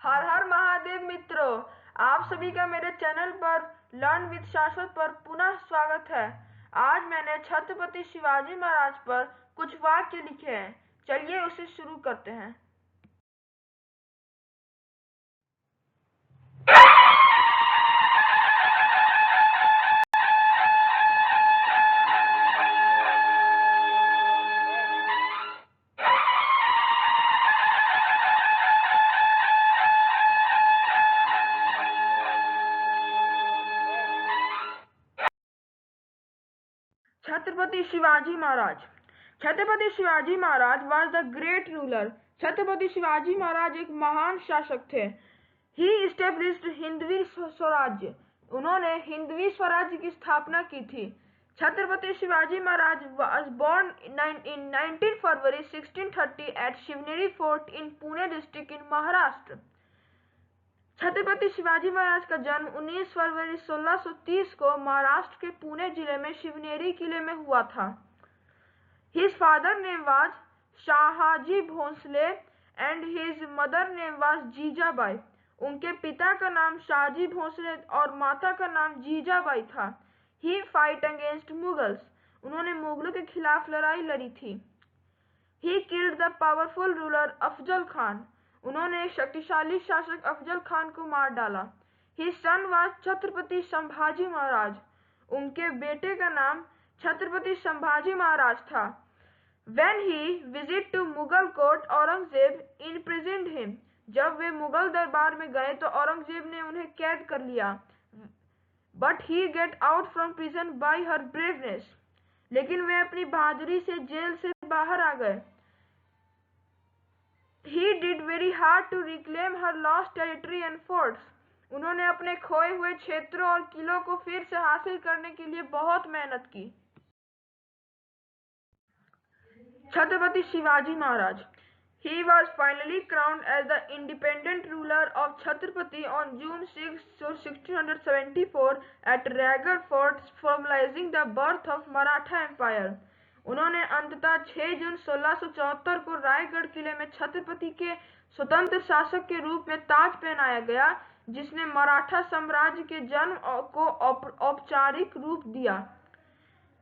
हर हर महादेव मित्रों, आप सभी का मेरे चैनल पर लर्न विद शाश्वत पर पुनः स्वागत है। आज मैंने छत्रपति शिवाजी महाराज पर कुछ वाक्य लिखे हैं। चलिए उसे शुरू करते हैं। Chhatrapati Shivaji Maharaj. Chhatrapati Shivaji Maharaj was the great ruler. Chhatrapati Shivaji Maharaj एक महान शासक थे। ही इस्टेब्लिश्ड हिंदवी स्वराज्य। उन्होंने हिंदवी स्वराज्य की स्थापना की थी। Chhatrapati Shivaji Maharaj was born in 19 February 1630 at Shivneri fort in Pune district in Maharashtra. Chhatrapati Shivaji Maharaj का जन्म 19 फरवरी 1630 को महाराष्ट्र के पुणे जिले में शिवनेरी किले में हुआ था। His father name was Shahaji Bhonsle and his mother name was Jijabai. उनके पिता का नाम शाहजी भोंसले और माता का नाम जीजाबाई था। He fight against Mughals। उन्होंने मुगलों के खिलाफ लड़ाई लड़ी थी। He killed the powerful ruler Afzal Khan. उन्होंने एक शक्तिशाली शासक अफजल खान को मार डाला। His son was Chhatrapati Sambhaji Maharaj. उनके बेटे का नाम छत्रपति संभाजी महाराज था। When he visited to Mughal court, Aurangzeb imprisoned him। जब वे मुगल दरबार में गए तो औरंगजेब ने उन्हें कैद कर लिया। But he get out from prison by her braveness। लेकिन वे अपनी बहादुरी से जेल से बाहर आ गए। He did very hard to reclaim her lost territory and forts। उन्होंने अपने खोए हुए क्षेत्रों और किलों को फिर से हासिल करने के लिए बहुत मेहनत की। छत्रपति शिवाजी महाराज। He was finally crowned as the independent ruler of Chhatrapati on June 6, 1674 at Raigad Fort, formalizing the birth of Maratha Empire। उन्होंने अंततः 6 जून 1674 को रायगढ़ किले में छत्रपति के स्वतंत्र शासक के रूप में ताज पहनाया गया, जिसने मराठा साम्राज्य के जन्म को औपचारिक रूप दिया।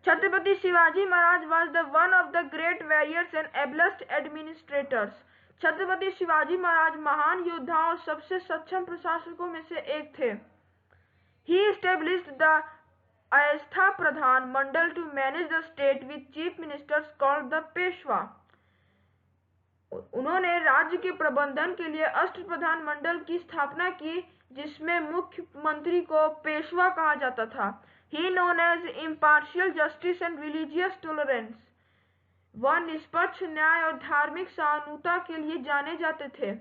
Chhatrapati Shivaji Maharaj was the one of the great warriors and ablest administrators। Chhatrapati Shivaji महाराज महान योद्धाओं और सबसे सक्षम प्रशासकों में से एक थे। He established the अस्थायी प्रधान मंडल to manage the state with chief ministers called the Peshwa. उन्होंने राज्य के प्रबंधन के लिए अष्टप्रधान मंडल की स्थापना की, जिसमें मुख्यमंत्री को पेशवा कहा जाता था। He known as impartial justice and religious tolerance। वह निष्पक्ष न्याय और धार्मिक सहिष्णुता के लिए जाने जाते थे।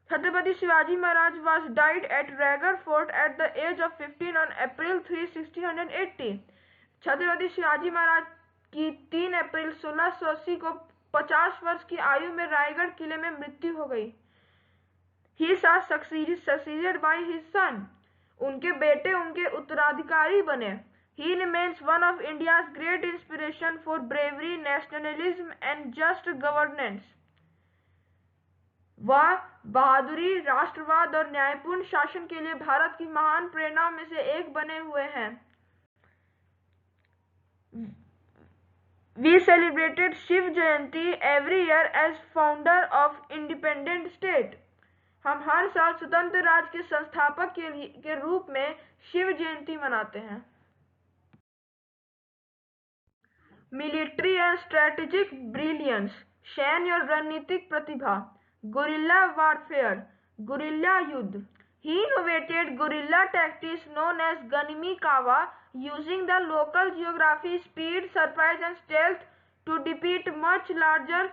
Chhatrapati Shivaji Maharaj was died at Raigad Fort at the age of 15 on April 3, 1680। Chhatrapati Shivaji महाराज की 3 अप्रैल 1680 को 50 वर्ष की आयु में रायगढ़ किले में मृत्यु हो गई। He was succeeded by his son। उनके बेटे उनके उत्तराधिकारी बने। He remains one of India's great inspiration for bravery, nationalism and just governance। वह बहादुरी, राष्ट्रवाद और न्यायपूर्ण शासन के लिए भारत की महान प्रेरणाओं में से एक बने हुए हैं। We celebrated Shiv Jayanti every year as founder of independent state। हम हर साल स्वतंत्र राज्य के संस्थापक के रूप में शिव जयंती मनाते हैं। Military and strategic brilliance. सैन्य और रणनीतिक प्रतिभा। गुरिल्ला वारफेयर, गुरिल्ला युद्ध। He innovated guerrilla tactics known as Ganimi Kawa, using the local geography, speed, surprise and stealth to defeat much larger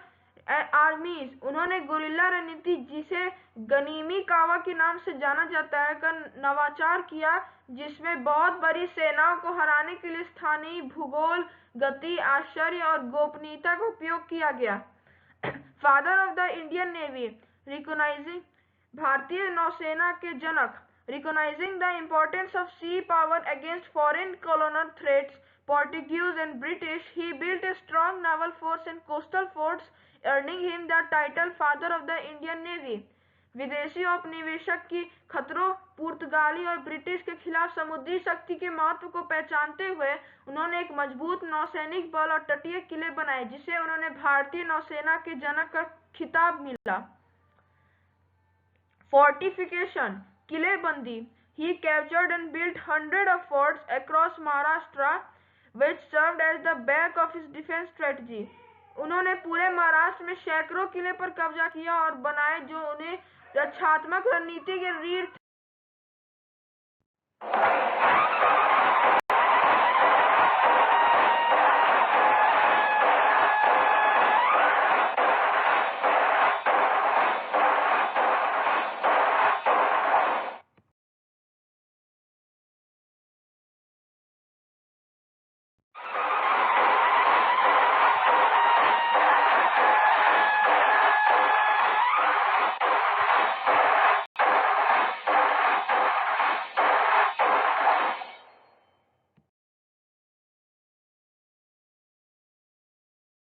armies। उन्होंने गुरिल्ला रणनीति, जिसे गनीमी कावा के नाम से जाना जाता है, का नवाचार किया, जिसमें बहुत बड़ी सेनाओं को हराने के लिए स्थानीय भूगोल, गति, आश्चर्य और गोपनीयता का उपयोग किया गया। Father of the Indian navy, recognising भारतीय नौसेना के जनक। Recognizing the importance of sea power against foreign colonial threats, Portuguese and British, he built a strong naval force and coastal forts, earning him the title Father of the Indian Navy। विदेशी औपनिवेशक की खतरों, पुर्तगाली और British के खिलाफ समुद्री शक्ति के महत्व को पहचानते हुए उन्होंने एक मजबूत नौसैनिक बल और तटीय किले बनाए, जिसे उन्हें भारतीय नौसेना के जनक का खिताब मिला। Fortification, किलेबंदी. He captured and built hundreds of forts across Maharashtra, which served as the back of his defense strategy. उन्होंने पूरे महाराष्ट्र में सैकड़ों किले पर कब्जा किया और बनाए जो उन्हें रक्षात्मक रणनीति के रीढ़